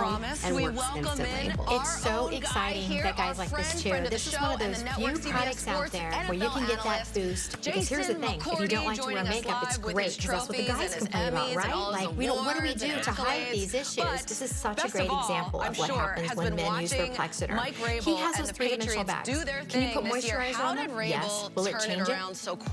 home and works instantly. It's so exciting that guys like this too. This is one of those few products out there where you can get that boost. Because here's the thing, if you don't like to wear makeup, it's great because that's what the guys complain about, right? Like, what do we do to hide these issues? This is such a great example of what happens when men use their Plexiderm. He has those three-dimensional bags. Can you put moisturizer on them? Yes. Will it change it?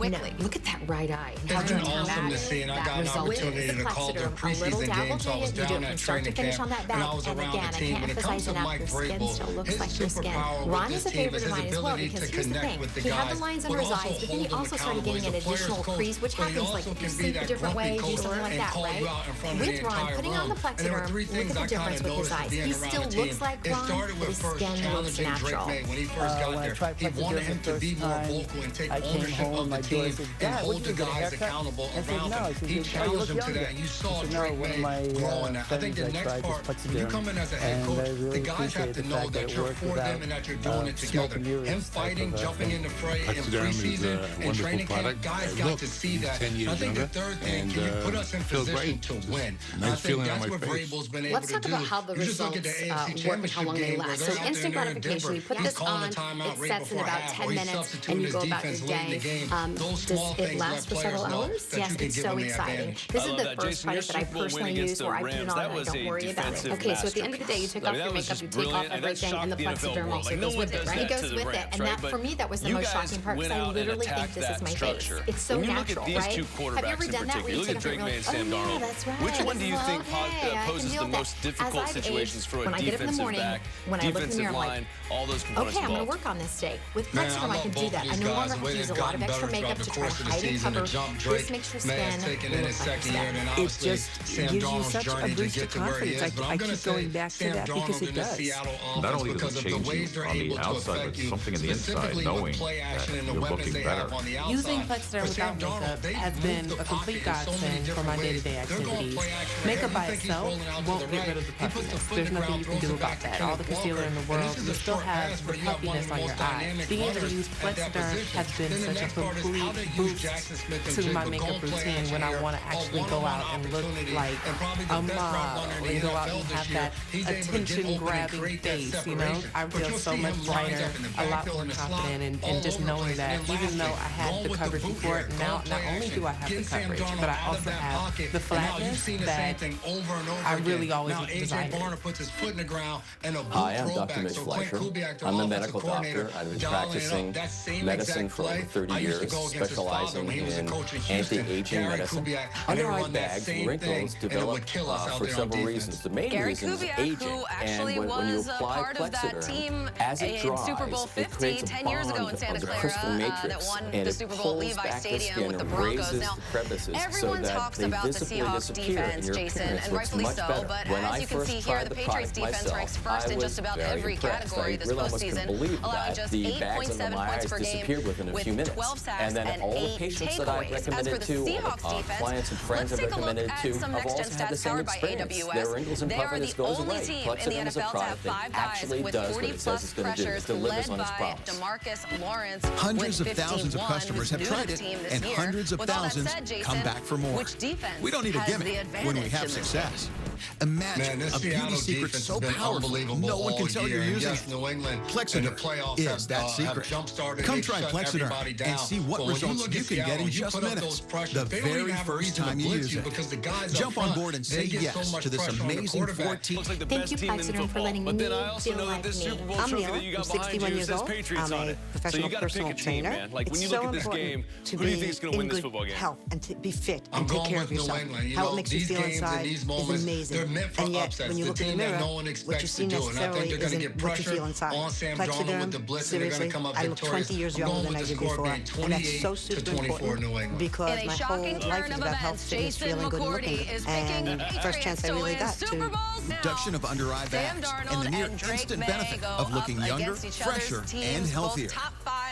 No. Look at that right eye. It's been awesome to see, and I got an opportunity to call the preseason game, so I was down at training camp, and I was around the team. When it comes to Mike Vrabel, his superpower Ron with is this a team favorite is of his mine as well, ability because to here's the connect thing. with the He had guys, the lines but under his also eyes, but then he hold them also started accountable getting as an a player's additional coach, crease, which but he happens like also if you can be sleep a that different grumpy way, coach something like and that, call right? you out in front of the With Ron, entire putting on the room. And there were Plexiderm, three look things at I the kind difference of with his noticed eyes. being He around still the team. looks like It Ron, started but with his first skin looks challenging Drake natural. Maye when he first got there. He wanted him to be more vocal and take ownership of the team and hold the guys accountable around him. He challenged him to that, and you saw Drake Maye growing that. I think the next part, when you come in as a head coach, the guys have to know that you're for them and that you're doing it together. Him fighting, jumping in the fray in preseason and training camp, guys got to see that. I think the third thing, can you put us in position to win? I think that's what Vrabel's been able to do. Let's talk about how the results work and how long they last. So instant gratification, you put this on, it sets in about 10 minutes, and you go about your day. Does it last for several hours? Yes, it's so exciting. This is the first product that I personally use where I put it on and I don't worry about it. Okay, so at the end of the day, you take off your makeup, you take off everything, and the Plexiderm also goes with it, right? It goes with it, and that, for me, that was the most shocking part, because I literally think this is my face. It's so natural, right? Have you ever done that where you take off your makeup? Oh, yeah, that's right. Which one do you think poses the most difficult situations for a defensive back, defensive line, all those components? Okay, I'm going to work on this today. With Plexiderm, I can do that. I no longer have to use a lot of extra makeup to try to hide and cover. This makes your skin look like that. It just gives you such a boost of confidence. I keep going back to that because it does. Not only does it change you on the outside, but something in the inside, knowing that you're looking better. Using Plexiderm without makeup has been a complete godsend for my day-to-day activities. Makeup by itself won't get rid of the puffiness. There's nothing you can do about that. All the concealer in the world, you still have the puffiness on your eye. Being able to use Plexiderm has been such a complete boost to my makeup routine when I want to actually go out and look like a model and go out and have that attention-grabbing face, you know? I feel so much brighter, a lot more confident, and just knowing that even though I had the coverage before, now not only do I have the coverage, but I also have the flatness that I really always desired. Hi, I'm Dr. Mitch Fleischer. I'm a medical doctor. I've been practicing medicine for over 30 years, specializing in anti-aging medicine. Under eye bags, wrinkles develop for several reasons. The main reason is aging, and when you apply Plexiderm, as it dries, it creates a bond of the crystal matrix, and it pulls back the skin and raises the crevices so that they visibly disappear, and your appearance looks much better. When I first tried the product myself, I was very impressed. I really almost couldn't believe that the bags under my eyes disappeared within a few minutes. And then all the patients that I've recommended to, all the clients and friends I've recommended to, have also had the same experience. Their wrinkles and puffiness goes away. Plexiderm is a product that actually does what it says it's going to do. It delivers on its promise. Hundreds of thousands of customers have tried it, and hundreds of thousands come back for more. We don't need a gimmick when we have success. Imagine a beauty secret so powerful no one can tell you're using it. Plexiderm is that secret. Come try Plexiderm and see what results you can get in just minutes, the very first time you use it. Jump on board and say yes to this amazing 14. Thank you, Plexiderm, for letting me feel like me. I'm Neil. I'm 61 years old. I'm a professional personal trainer. It's so important to be in good health and to be fit and take care of yourself. How it makes you feel inside is amazing. And yet, when you look in the mirror, what you see necessarily isn't what you feel inside. Plexiderm, seriously, I look 20 years younger than I did before. And that's so super important because my whole life is about health, fitness, feeling good and looking good. And first chance I really got to. Reduction of under eye bags and the near instant benefit of looking younger, fresher, and healthier.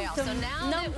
playoffs. So now that we've